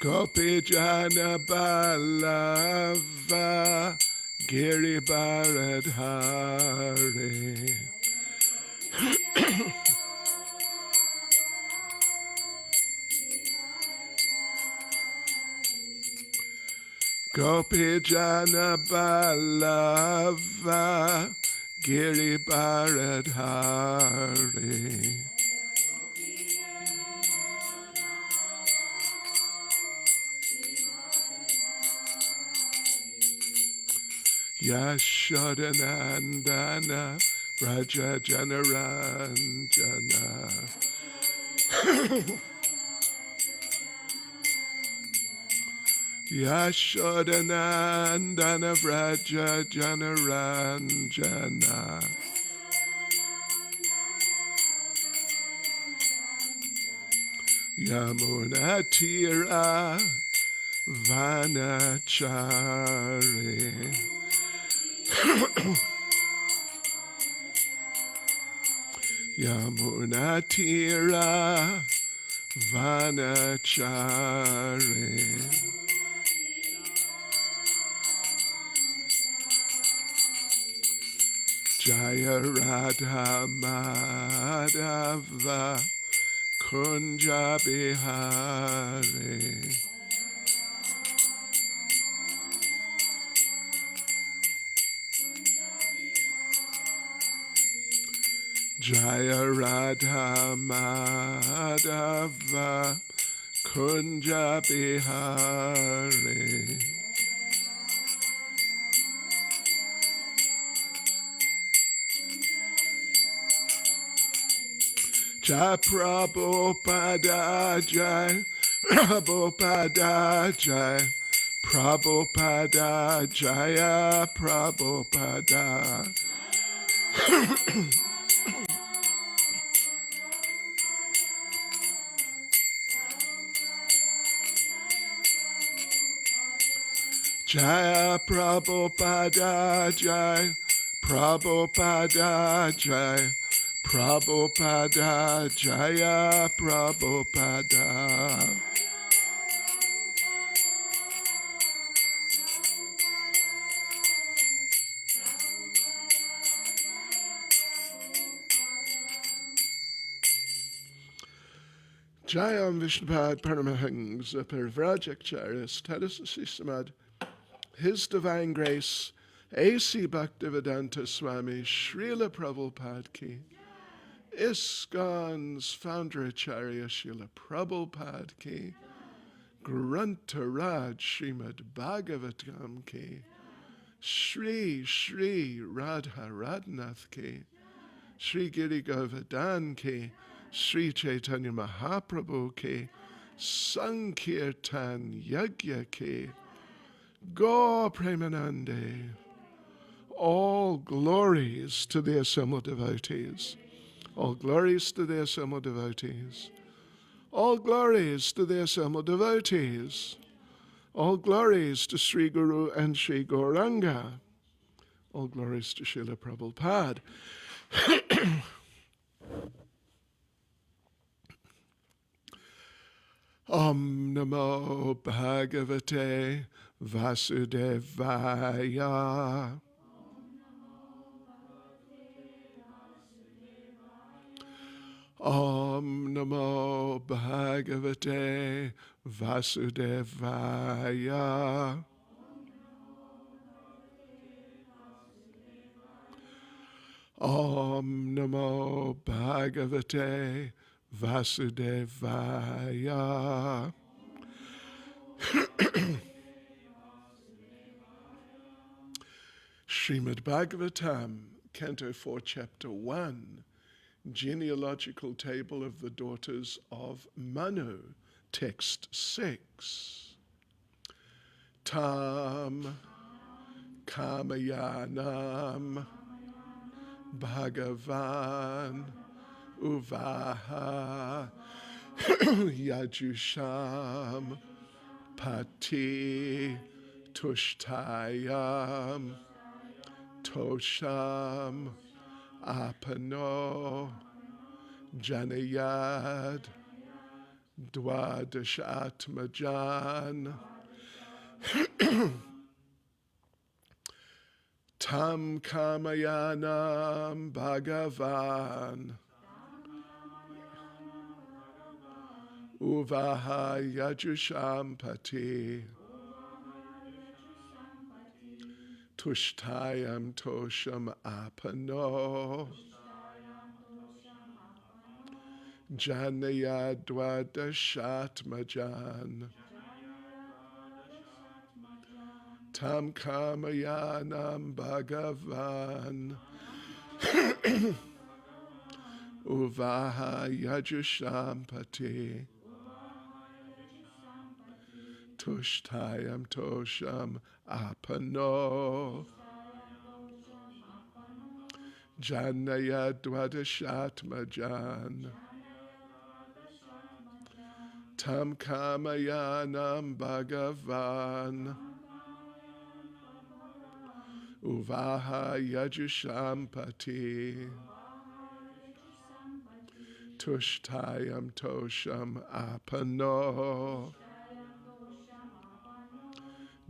Gopijana Balava Giribaradhari Gopijana Balava Giribaradhari Yashodanandana Raja Janaranjana Yashodanandana Raja Janaranjana Yamunatira Vanachari Yamunatira Vanachari Jaya Radha Madhava Kunja Bihari Jaya Radha Madhava Kunja Bihari Jai Prabhupada Jai Prabhupada Jai Prabhupada Jaya Prabhupada Jaya Prabhupada Jai Prabhupada Jai Prabhupada Jaya Prabhupada Jayam Vishnupad Paramahansa Parivrajakacharya Stadasasi Srimad His Divine Grace A.C. Bhaktivedanta Swami Srila Prabhupada Ki ISKCON's founder Acharya Srila Prabhupada Ki Grantharaj Srimad Bhagavatam Ki Shri Shri Radha Radhanath Ki Shri Giri Govardhan Ki Sri Caitanya Mahaprabhu Ki Sankirtan Yagya Ki Go Premanande. All glories to the assembled devotees. All glories to the assembled devotees. All glories to the assembled devotees. All glories to Sri Guru and Sri Gauranga. All glories to Srila Prabhupada. Om Namo Bhagavate Vasudevaya. Om Namo Bhagavate Vasudevaya. Om Namo Bhagavate Vasudevaya. Srimad Bhagavatam, Canto 4, Chapter 1, Genealogical Table of the Daughters of Manu, Text 6. Tam Kamayanam Bhagavan Uvaha Yajusham Pati Tushtayam Tosham Apano Janayad Dwadashatmajan Tam Kamayanam Bhagavan Uvaha Yajushampati Tushtayam Tosham Apano Janaya Dwadashatmajan Tam Kamayanam Bhagavan Uvaha Yajushampati Tushtayam Tosham Apano Janaya Dwadashatmajan Tam Kamayanam Bhagavan Uvaha Yajushampati Tushtayam Tosham Apano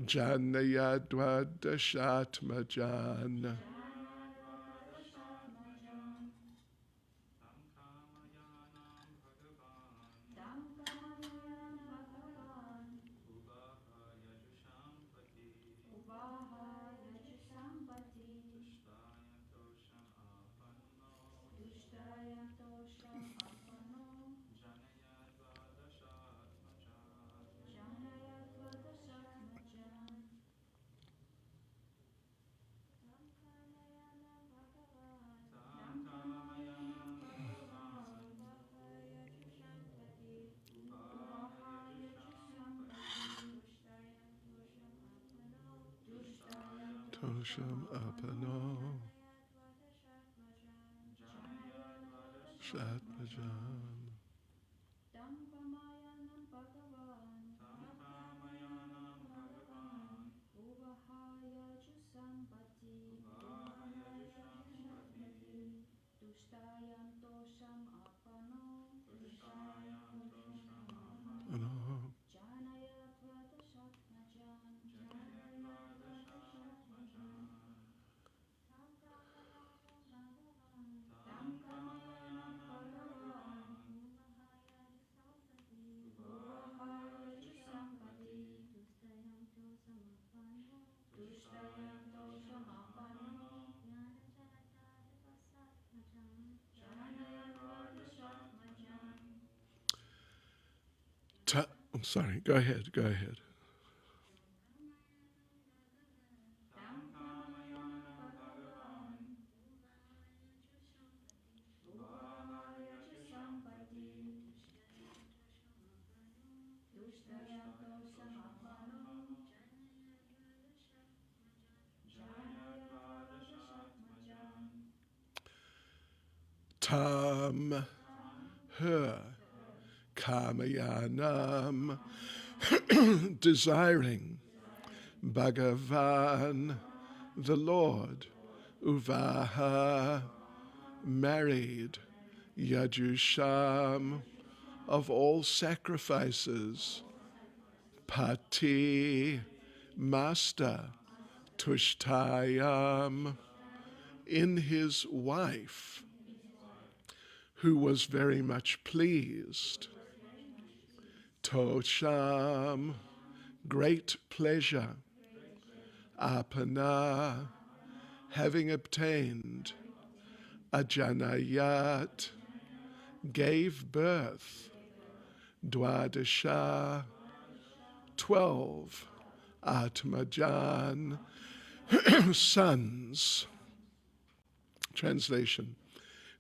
Janaya Dwadashatmajan Tosham Apano Shatmajan Ano I'm sorry, go ahead. Tam her Kamayanam desiring Bhagavan the Lord Uvaha married Yajusham of all sacrifices Pati master Tushtayam in his wife who was very much pleased Tosham great pleasure Apana having obtained Ajanayat gave birth Dwadasha 12 Atmajan sons. Translation: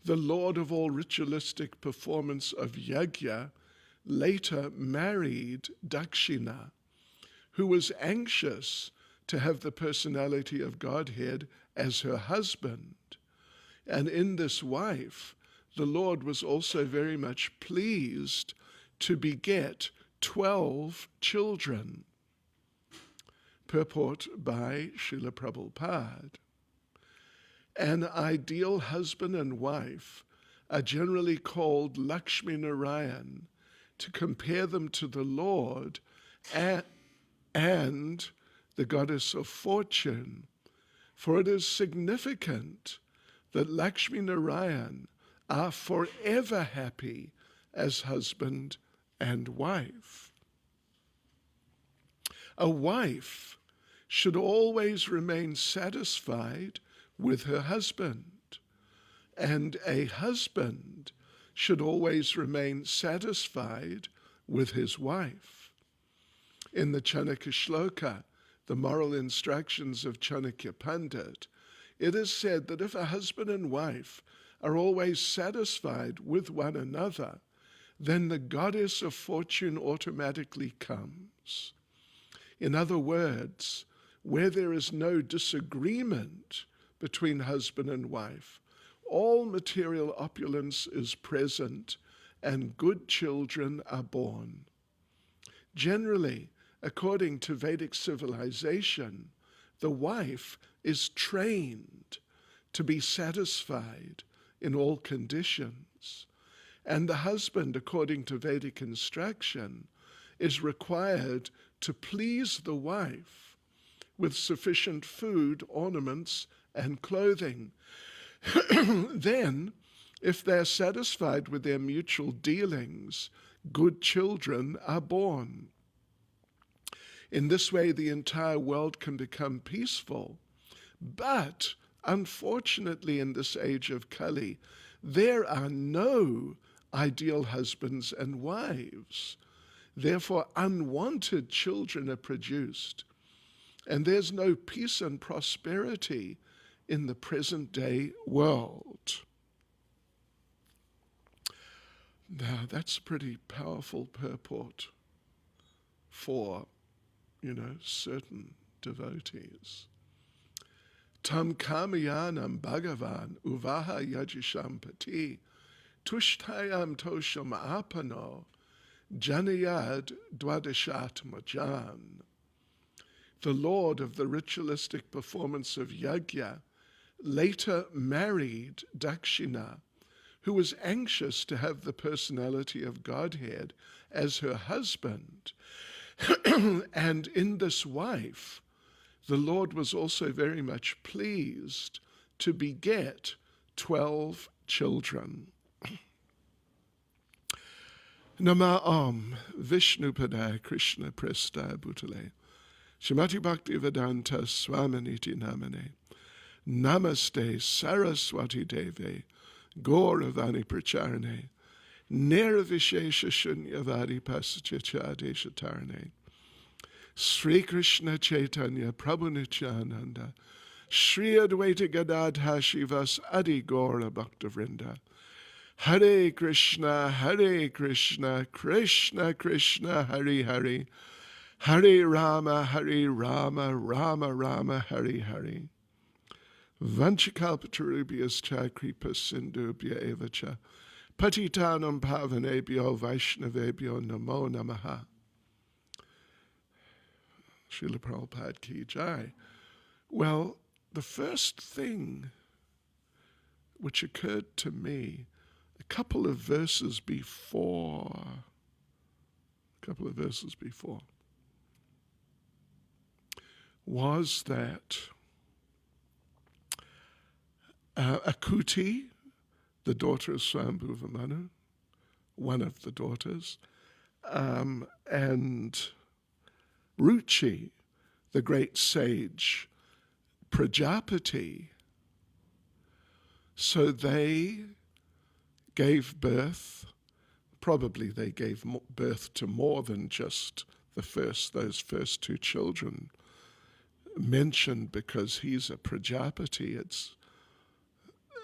the Lord of all ritualistic performance of yajna later married Dakshina, who was anxious to have the personality of Godhead as her husband. And in this wife, the Lord was also very much pleased to beget 12 children. Purport by Srila Prabhupada. An ideal husband and wife are generally called Lakshmi Narayan, to compare them to the Lord and the goddess of fortune, for it is significant that Lakshmi Narayan are forever happy as husband and wife. A wife should always remain satisfied with her husband, and a husband should always remain satisfied with his wife. In the Chanakya Shloka, the moral instructions of Chanakya Pandit, it is said that if a husband and wife are always satisfied with one another, then the goddess of fortune automatically comes. In other words, where there is no disagreement between husband and wife, all material opulence is present and good children are born. Generally, according to Vedic civilization, the wife is trained to be satisfied in all conditions, and the husband, according to Vedic instruction, is required to please the wife with sufficient food, ornaments, and clothing. Then, if they're satisfied with their mutual dealings, good children are born. In this way, the entire world can become peaceful. But, unfortunately, in this age of Kali, there are no ideal husbands and wives. Therefore, unwanted children are produced. And there's no peace and prosperity in the present-day world. Now, that's a pretty powerful purport for, certain devotees. Tam kamayanam bhagavan uvaha yajisham pati tushtayam tosham apano janayad dwadashat majan. The Lord of the ritualistic performance of yajna later married Dakshina, who was anxious to have the personality of Godhead as her husband. And in this wife, the Lord was also very much pleased to beget 12 children. Nama Om Vishnupada Krishna Presta Bhutale Shrimati Bhakti Vedanta Swaminiti Namane Namaste Saraswati Deve Gauravani Pracharane Nirvishesha Shunyavadi Pasachachadesha Tarane Sri Krishna Chaitanya Prabhu Nityananda Sri Advaita Gadadha Shivas Adi Gaura Bhakta Vrinda Hare Krishna, Krishna Krishna, Hare Hare, Hare Rama, Rama Rama, Hare Hare. Vanchakalpatarubhyas cha kripa sindubhya evacha, patitanam pavanebhyo vaishnavebhyo namo namaha. Srila Prabhupada ki jai. Well, the first thing which occurred to me a couple of verses before, was that Akuti, the daughter of Swambhuva Manu, one of the daughters, and Ruchi, the great sage, Prajapati, so they gave birth, probably they gave birth to more than just those first two children mentioned, because he's a Prajapati.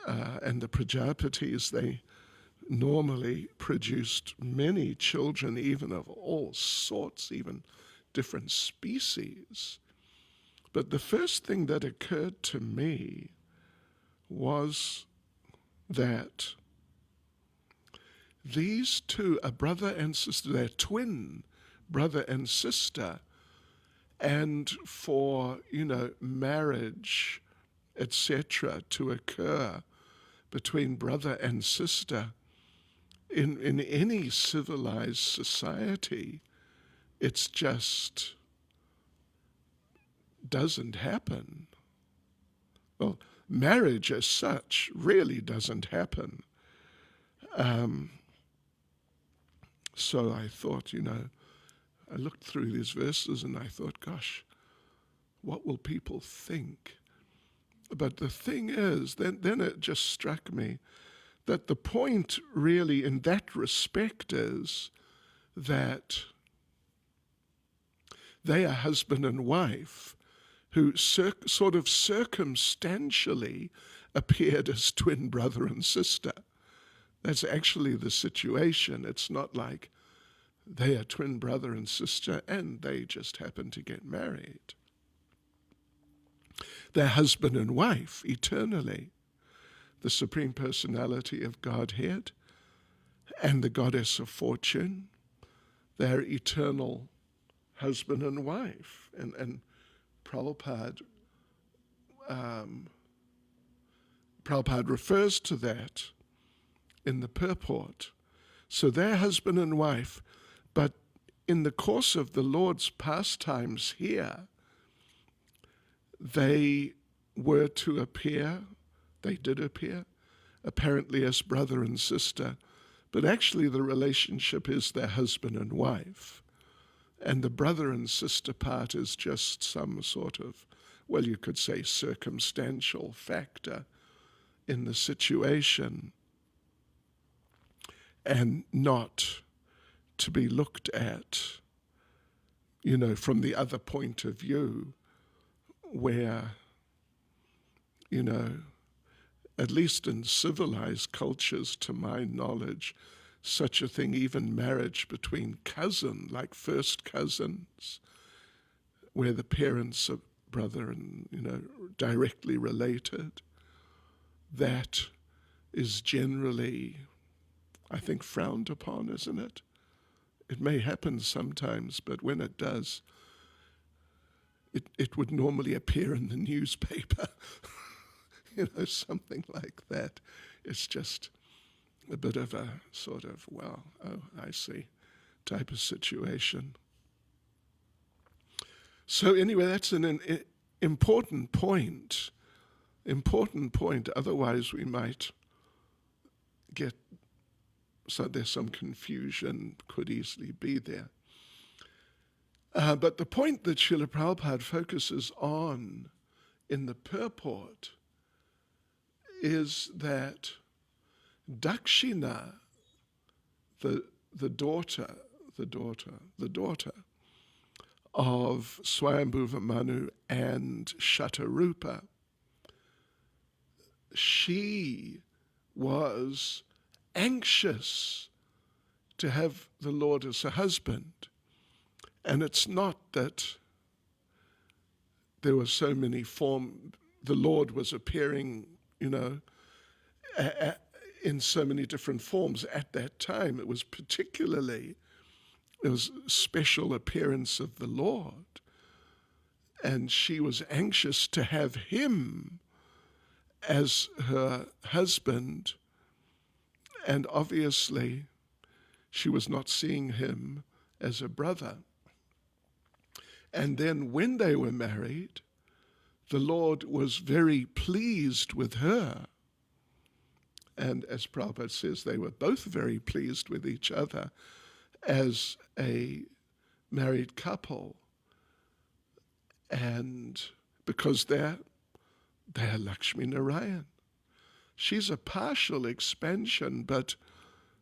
And the Prajapatis, they normally produced many children, even of all sorts, even different species. But the first thing that occurred to me was that these two, a brother and sister, they're twin brother and sister, and for, marriage, etc., to occur between brother and sister, in any civilized society, it's just doesn't happen. Well, marriage as such really doesn't happen. So I thought, I looked through these verses and I thought, gosh, what will people think? But the thing is, then it just struck me that the point really in that respect is that they are husband and wife who sort of circumstantially appeared as twin brother and sister. That's actually the situation. It's not like they are twin brother and sister and they just happen to get married. They're husband and wife eternally. The Supreme Personality of Godhead and the Goddess of Fortune, they're eternal husband and wife. And Prabhupada refers to that in the purport. So they're husband and wife, but in the course of the Lord's pastimes here, they were to appear, they did appear, apparently as brother and sister, but actually the relationship is their husband and wife. And the brother and sister part is just some sort of, well, you could say circumstantial factor in the situation, and not to be looked at, from the other point of view, where, at least in civilized cultures, to my knowledge, such a thing, even marriage between like first cousins, where the parents are brother and, directly related, that is generally, I think, frowned upon, isn't it? It may happen sometimes, but when it does, it would normally appear in the newspaper, something like that. It's just a bit of a sort of, well, oh, I see, type of situation. So anyway, that's an important point. Otherwise we might get, so there's some confusion, could easily be there. But the point that Srila Prabhupada focuses on in the purport is that Dakshina, the daughter of Swayambhuva Manu and Shatarupa, she was anxious to have the Lord as a husband. And it's not that there were so many the Lord was appearing, in so many different forms at that time. It was special appearance of the Lord. And she was anxious to have him as her husband. And obviously, she was not seeing him as a brother. And then when they were married, the Lord was very pleased with her. And as Prabhupada says, they were both very pleased with each other as a married couple. And because they're Lakshmi Narayan. She's a partial expansion, but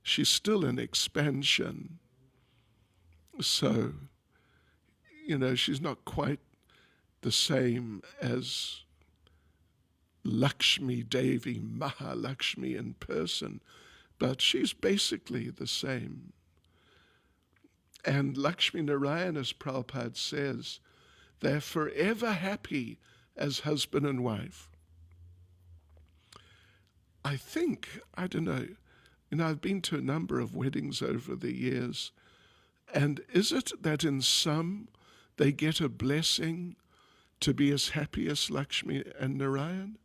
she's still an expansion. So, she's not quite the same as Lakshmi Devi, Mahalakshmi in person, but she's basically the same. And Lakshmi Narayan, as Prabhupada says, they're forever happy as husband and wife. I think, I don't know, I've been to a number of weddings over the years, and is it that in some they get a blessing to be as happy as Lakshmi and Narayan?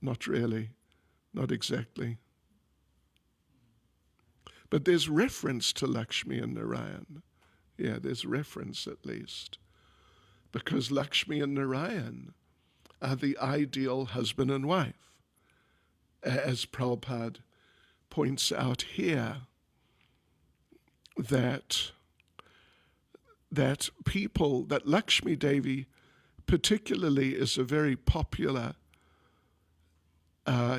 Not really, not exactly. But there's reference to Lakshmi and Narayan. Yeah, there's reference at least. Because Lakshmi and Narayan are the ideal husband and wife. As Prabhupada points out here, that Lakshmi Devi particularly is a very popular,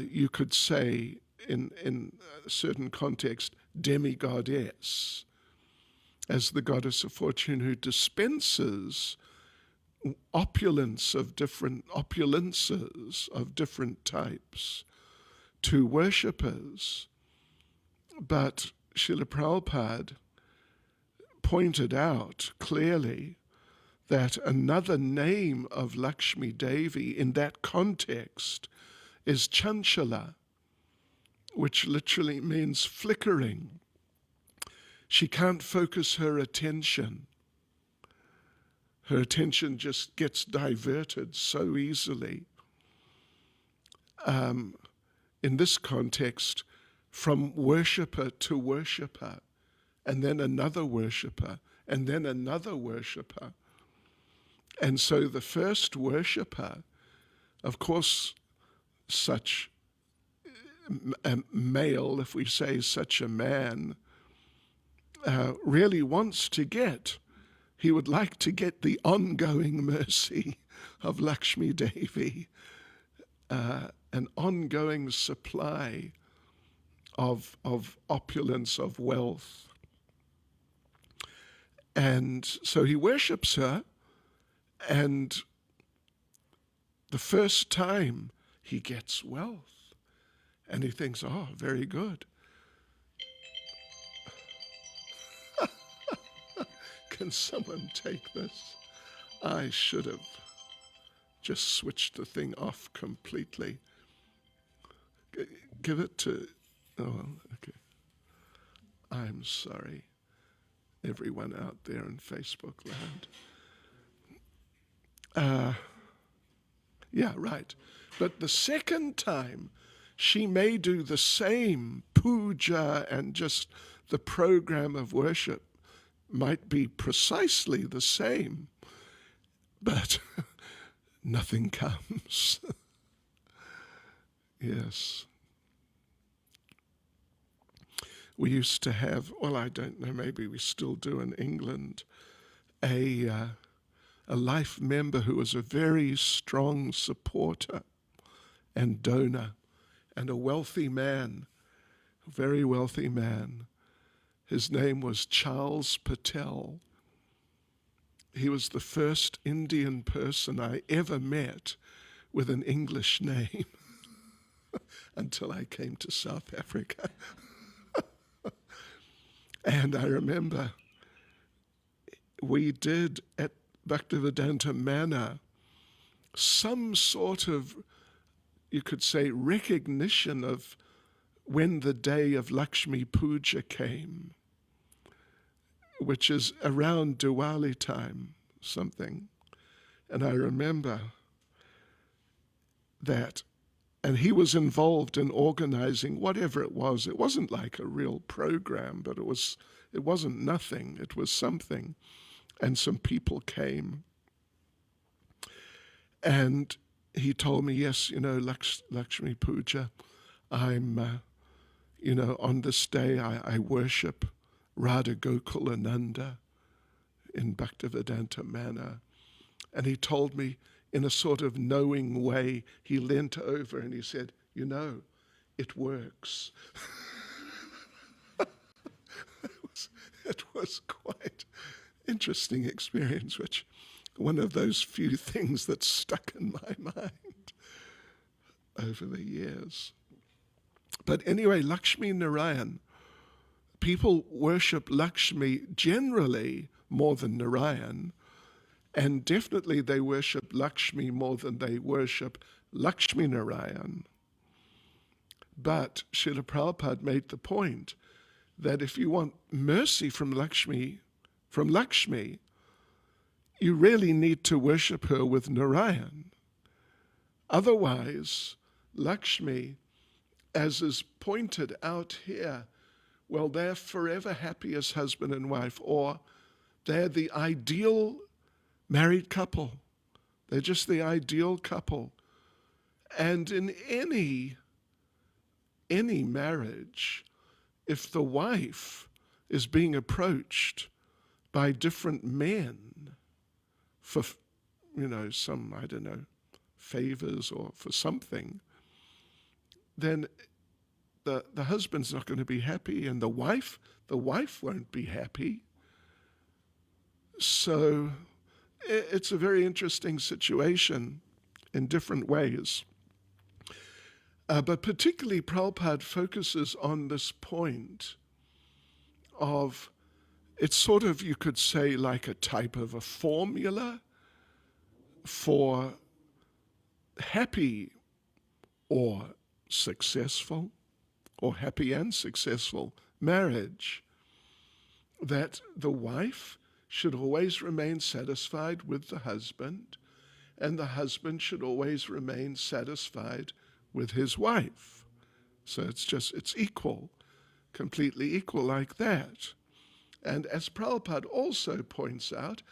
you could say, in a certain context, demigoddess, as the goddess of fortune who dispenses opulences of different types to worshippers. But Srila Prabhupada pointed out clearly that another name of Lakshmi Devi in that context is Chanchala, which literally means flickering. She can't focus her attention. Her attention just gets diverted so easily. In this context, from worshipper to worshipper, and then another worshipper, and then another worshipper. And so the first worshipper, of course, such a male, if we say such a man, really wants to get, he would like to get the ongoing mercy of Lakshmi Devi, an ongoing supply of opulence, of wealth. And so he worships her, and the first time he gets wealth, and he thinks, oh, very good. Can someone take this? I should have just switched the thing off completely. Give it to, oh, okay. I'm sorry, everyone out there in Facebook land. Yeah, right. But the second time, she may do the same puja, and just the program of worship might be precisely the same, but nothing comes. Yes. We used to have, well, I don't know, maybe we still do in England, a life member who was a very strong supporter and donor, and a wealthy man, a very wealthy man. His name was Charles Patel. He was the first Indian person I ever met with an English name until I came to South Africa. And I remember we did at Bhaktivedanta Manor some sort of, you could say, recognition of when the day of Lakshmi Puja came, which is around Diwali time, something. And I remember that, and he was involved in organizing whatever it was. It wasn't like a real program, but it wasn't nothing. It was something. And some people came. And he told me, yes, Lakshmi Puja, I'm, on this day I worship Radha Gokulananda in Bhaktivedanta Manor. And he told me in a sort of knowing way, he leant over and he said, it works. It was quite interesting experience, which one of those few things that stuck in my mind over the years. But anyway, Lakshmi Narayan, people worship Lakshmi generally more than Narayan, and definitely they worship Lakshmi more than they worship Lakshmi Narayan. But Srila Prabhupada made the point that if you want mercy from Lakshmi, you really need to worship her with Narayan. Otherwise, Lakshmi, as is pointed out here, well, they're forever happy as husband and wife, or they're the ideal married couple. They're just the ideal couple. And in any marriage, if the wife is being approached by different men for, some, I don't know, favors or for something, then the husband's not going to be happy, and the wife won't be happy. So it's a very interesting situation in different ways. But particularly Prabhupada focuses on this point of, it's sort of, you could say, like a type of a formula for happy or successful, or happy and successful marriage, that the wife should always remain satisfied with the husband, and the husband should always remain satisfied with his wife. So it's equal, completely equal like that. And as Prabhupada also points out,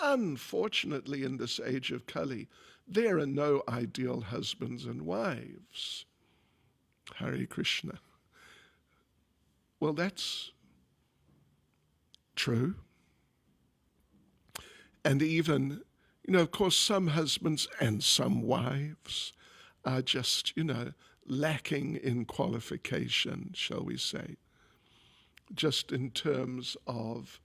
unfortunately in this age of Kali, there are no ideal husbands and wives. Hare Krishna. Well, that's true. And even, of course, some husbands and some wives are just, lacking in qualification, shall we say, just in terms of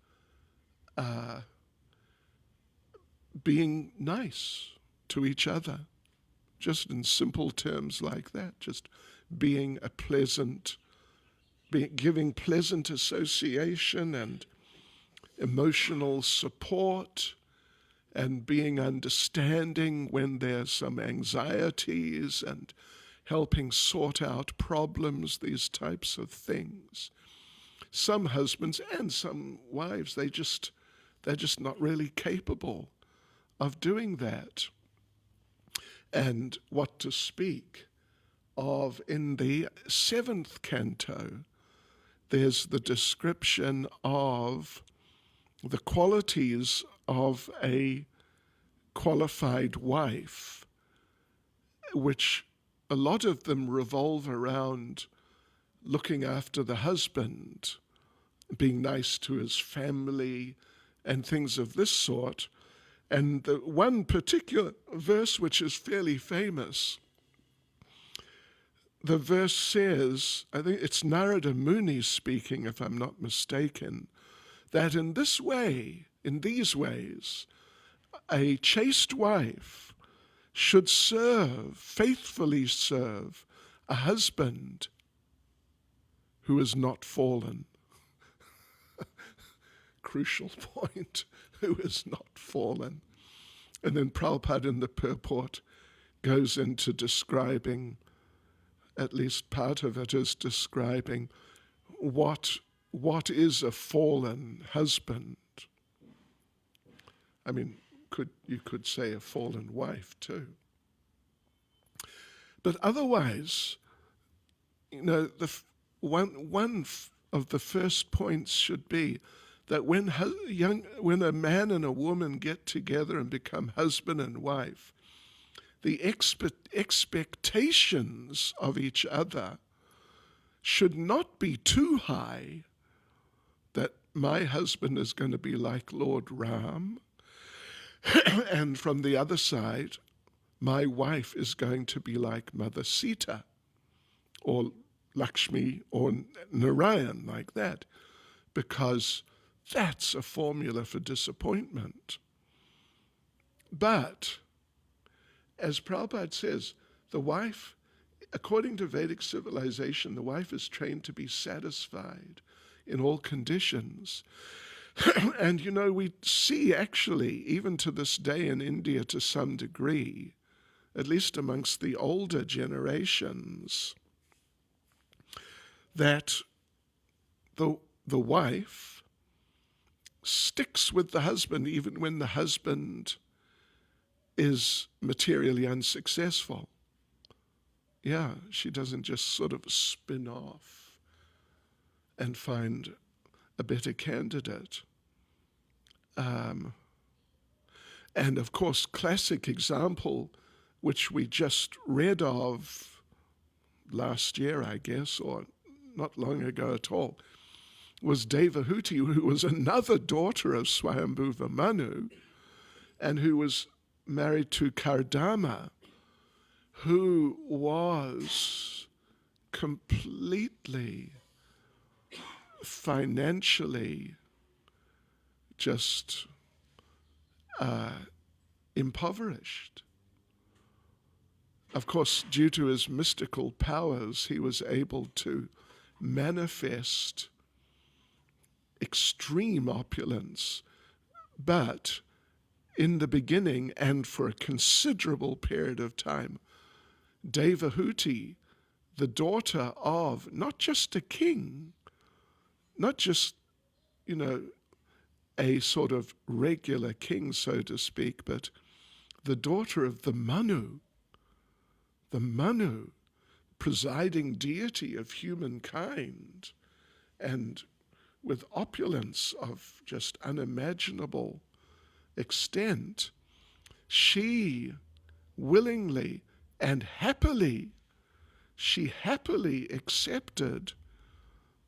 being nice to each other, just in simple terms like that, just being giving pleasant association and emotional support, and being understanding when there's some anxieties, and helping sort out problems, these types of things. Some husbands and some wives, they're just not really capable of doing that. And what to speak of in the 7th canto, there's the description of the qualities of a qualified wife, which a lot of them revolve around looking after the husband, being nice to his family, and things of this sort. And the one particular verse which is fairly famous, the verse says, I think it's Narada Muni speaking, if I'm not mistaken, that in these ways, a chaste wife should faithfully serve a husband who is not fallen. Crucial point, who is not fallen. And then Prabhupada in the purport goes into describing, at least part of it is describing what is a fallen husband. I mean, you could say a fallen wife too. But otherwise, the one of the first points should be that when a man and a woman get together and become husband and wife, the expectations of each other should not be too high, that my husband is going to be like Lord Ram, and from the other side, my wife is going to be like Mother Sita, or Lakshmi, or Narayan, like that, because that's a formula for disappointment. But, as Prabhupada says, the wife, according to Vedic civilization, the wife is trained to be satisfied in all conditions. And we see actually, even to this day in India to some degree, at least amongst the older generations, that the wife sticks with the husband even when the husband is materially unsuccessful. Yeah, she doesn't just sort of spin off. and find a better candidate. And of course, classic example, which we just read of last year, I guess, or not long ago at all, was Devahuti, who was another daughter of Swayambhuva Manu, and who was married to Kardama, who was completely financially just impoverished. Of course, due to his mystical powers, he was able to manifest extreme opulence, but in the beginning and for a considerable period of time, Devahuti, the daughter of not just a king, not just, a sort of regular king, so to speak, but the daughter of the Manu, presiding deity of humankind, and with opulence of just unimaginable extent, she willingly and happily accepted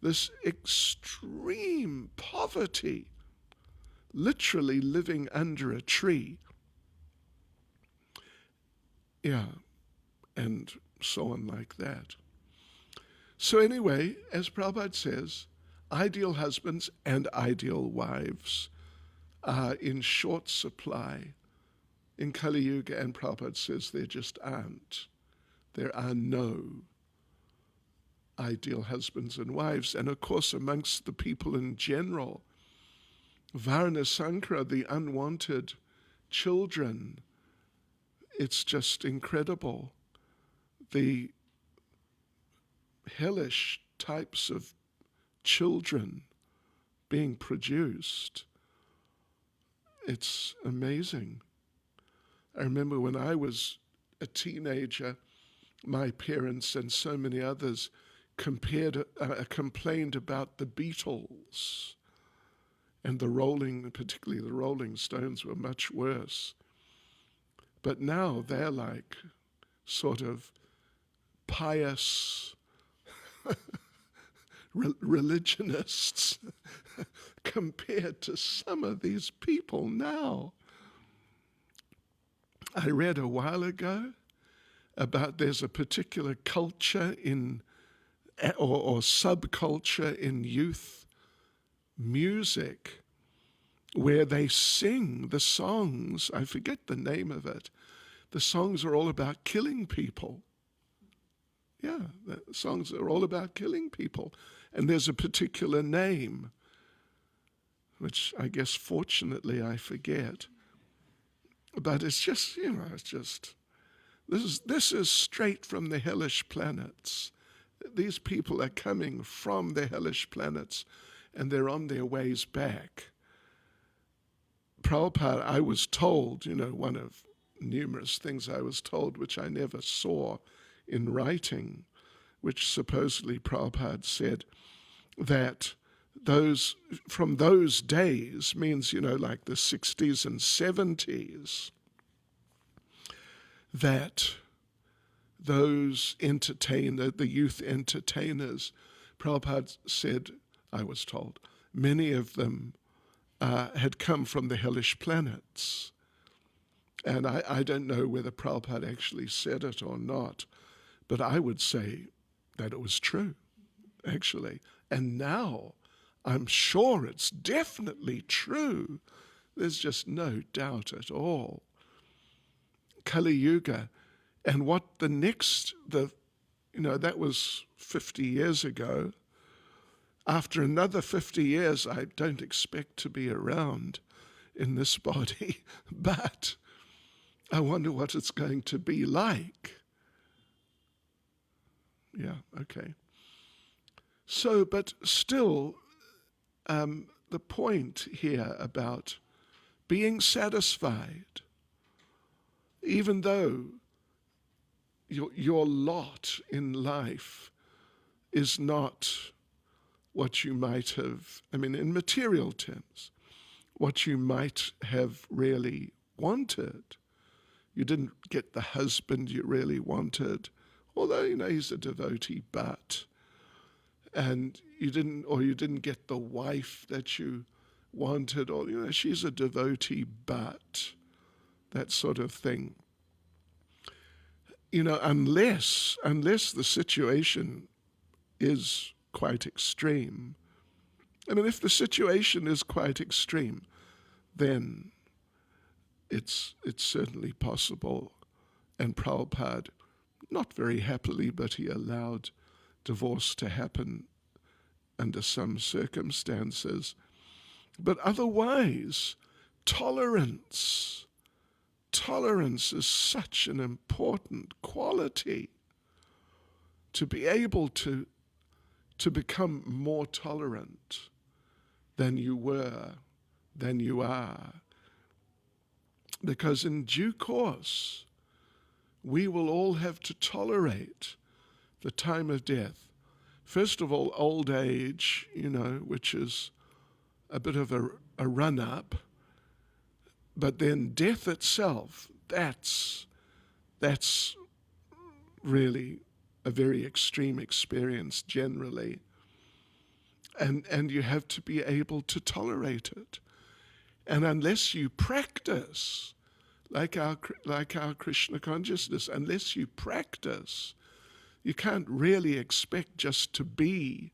this extreme poverty, literally living under a tree. Yeah, and so on like that. So anyway, as Prabhupada says, ideal husbands and ideal wives are in short supply in Kali Yuga, and Prabhupada says there just aren't. There are no ideal husbands and wives. And of course, amongst the people in general, Varna Sankara, the unwanted children, it's just incredible. The hellish types of children being produced. It's amazing. I remember when I was a teenager, my parents and so many others complained about the Beatles, and particularly the Rolling Stones, were much worse. But now they're like sort of pious religionists compared to some of these people now. I read a while ago about there's a particular culture or subculture in youth music where they sing the songs, I forget the name of it, the songs are all about killing people. Yeah, the songs are all about killing people. And there's a particular name, which I guess fortunately I forget. But it's just, this is straight from the hellish planets. These people are coming from the hellish planets and they're on their ways back. Prabhupada, I was told, one of numerous things I was told, which I never saw in writing, which supposedly Prabhupada said that from those days means, like the 60s and 70s, that those the youth entertainers, Prabhupada said, I was told, many of them had come from the hellish planets. And I don't know whether Prabhupada actually said it or not, but I would say that it was true, actually. And now I'm sure it's definitely true. There's just no doubt at all. Kali Yuga, and what that was 50 years ago. After another 50 years, I don't expect to be around in this body, but I wonder what it's going to be like. Yeah, okay. So, but still, the point here about being satisfied, even though your lot in life is not what you might have, I mean, in material terms, what you might have really wanted. You didn't get the husband you really wanted, although, he's a devotee, and you didn't get the wife that you wanted, or, she's a devotee, but that sort of thing. Unless the situation is quite extreme. I mean, if the situation is quite extreme, then it's certainly possible. And Prabhupada, not very happily, but he allowed divorce to happen under some circumstances. But otherwise, tolerance is such an important quality, to be able to become more tolerant than you were, than you are. Because in due course, we will all have to tolerate the time of death. First of all, old age, which is a bit of a run-up, but then death itself, that's really a very extreme experience generally. And you have to be able to tolerate it. And unless you practice, like our Krishna consciousness, unless you practice, you can't really expect just to be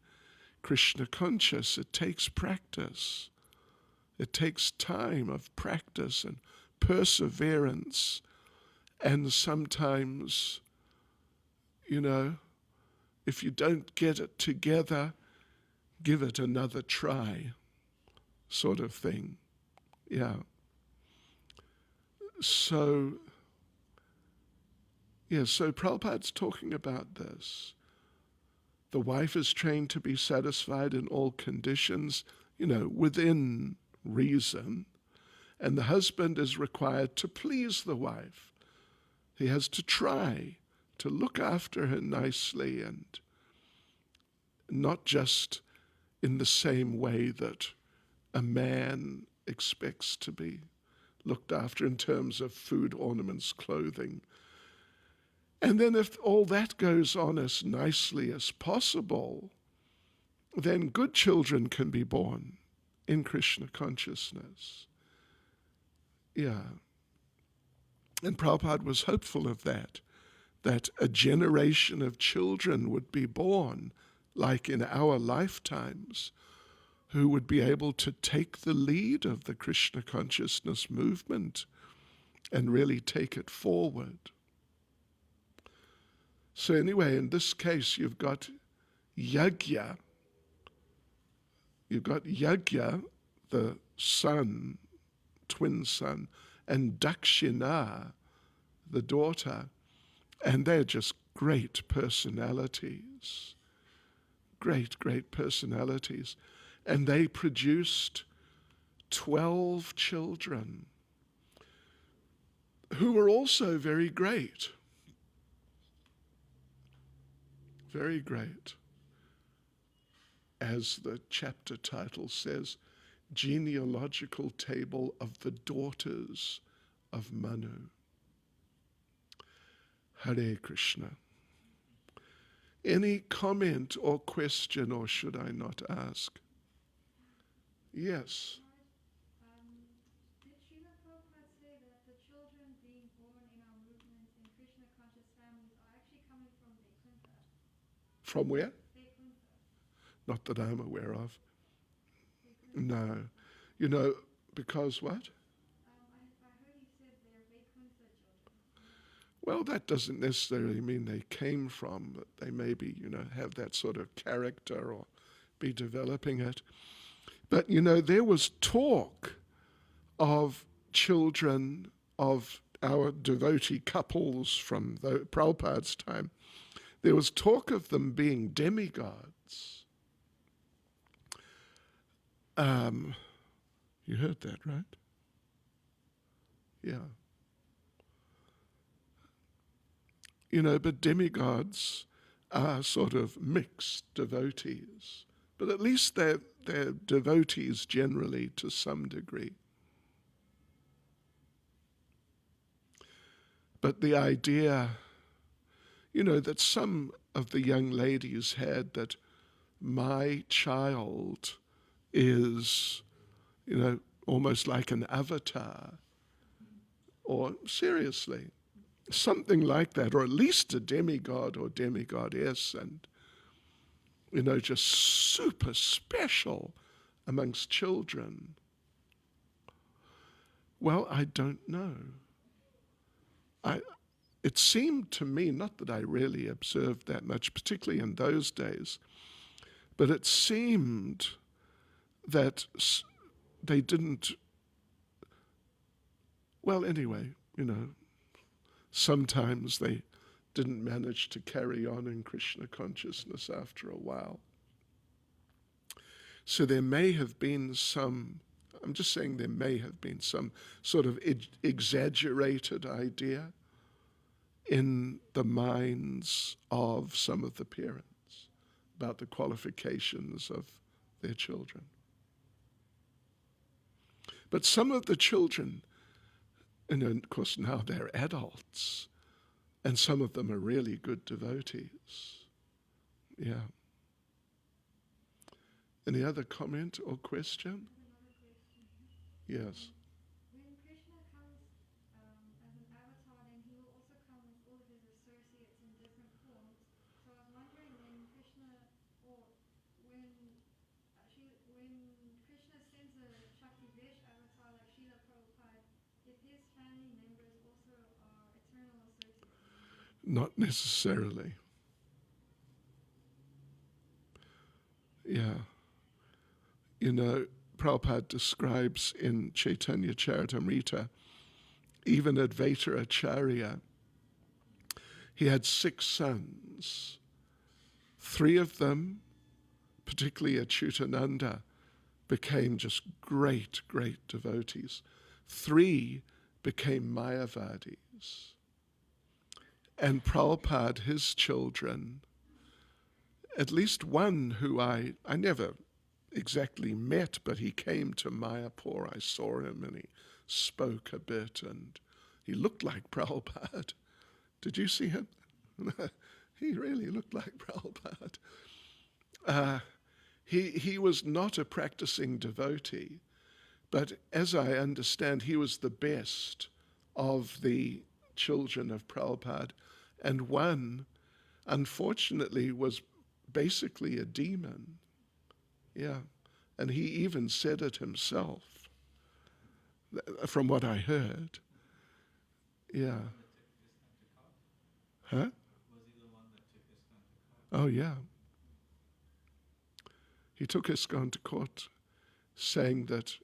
Krishna conscious. It takes practice. It takes time of practice and perseverance. And sometimes, if you don't get it together, give it another try, sort of thing. Yeah. So Prabhupada's talking about this. The wife is trained to be satisfied in all conditions, within reason. And the husband is required to please the wife. He has to try to look after her nicely, and not just in the same way that a man expects to be looked after in terms of food, ornaments, clothing. And then if all that goes on as nicely as possible, then good children can be born in Krishna consciousness. Yeah. And Prabhupada was hopeful of that a generation of children would be born, like in our lifetimes, who would be able to take the lead of the Krishna consciousness movement and really take it forward. So anyway, in this case, you've got Yajna. You've got Yajna, the son, twin son, and Dakshina, the daughter, and they're just great personalities. Great personalities. And they produced 12 children who were also very great. Very great. As the chapter title says, Genealogical Table of the Daughters of Manu. Hare Krishna. Any comment or question, or should I not ask? Yes. Did Srila Prabhupada say that the children being born in our movement in Krishna conscious families are actually coming from Vaikuntha? From where? Vaikuntha. Not that I'm aware of. Vaikuntha. No. Because what? I heard he said they're Vaikuntha children. Well, that doesn't necessarily mean they came from, but they maybe, have that sort of character or be developing it. But, there was talk of children of our devotee couples from Prabhupada's time. There was talk of them being demigods. You heard that, right? Yeah. But demigods are sort of mixed devotees but at least they're devotees generally to some degree. But the idea, that some of the young ladies had, that my child is, almost like an avatar, or seriously, something like that, or at least a demigod or demigoddess, and, just super special amongst children. Well, I don't know. It seemed to me, not that I really observed that much, particularly in those days, but it seemed that they didn't, well, anyway, sometimes they didn't manage to carry on in Krishna consciousness after a while. So there may have been some, I'm just saying there may have been some sort of exaggerated idea in the minds of some of the parents about the qualifications of their children. But some of the children, of course now they're adults, and some of them are really good devotees. Yeah. Any other comment or question? Yes. When Krishna comes as an avatar, then he will also come with all of his associates in different forms. So I was wondering when Krishna, or when Krishna sends a Shaktivesh avatar like Srila Prabhupada, if his family members also are eternal associates. Not necessarily. Yeah. Prabhupada describes in Caitanya Charitamrita, even Advaita Acharya, he had 6 sons. 3 of them, particularly Achyutananda, became just great, great devotees. 3 became Mayavadis. And Prabhupada, his children, at least one who I never exactly met, but he came to Mayapur. I saw him and he spoke a bit and he looked like Prabhupada. Did you see him? He really looked like Prabhupada. He was not a practicing devotee, but as I understand, he was the best of the children of Prabhupada, and one, unfortunately, was basically a demon. Yeah, and he even said it himself, from what I heard. Yeah. Huh? Oh, yeah. He took ISKCON to court, saying that,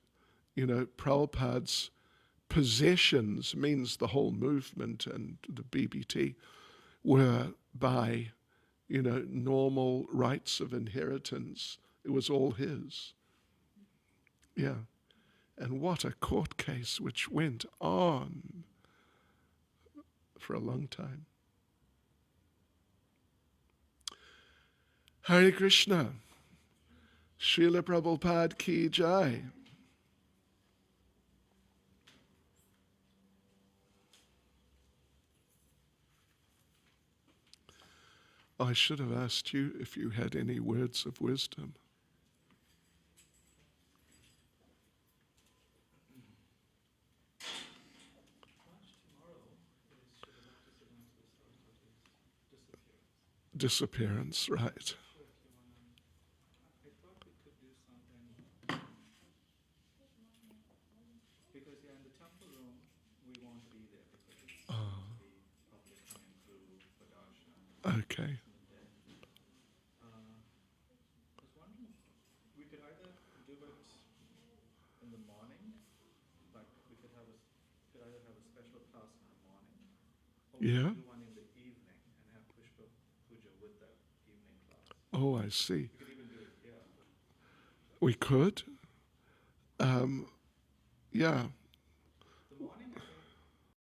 Prabhupada's possessions, means the whole movement and the BBT, were by, normal rights of inheritance. It was all his. Yeah. And what a court case which went on for a long time. Hare Krishna. Srila Prabhupada ki jai. I should have asked you if you had any words of wisdom. Disappearance, right. I thought we could do something, because in the temple room we won't be there because it's the public coming through for darshan. Okay. I was wondering, we could either do it in the morning, like we could either have a special class in the morning, or we Yeah. could do one in the evening and have Pushpa Puja with that evening class. Oh, I see. We could even do it here. We could. Yeah,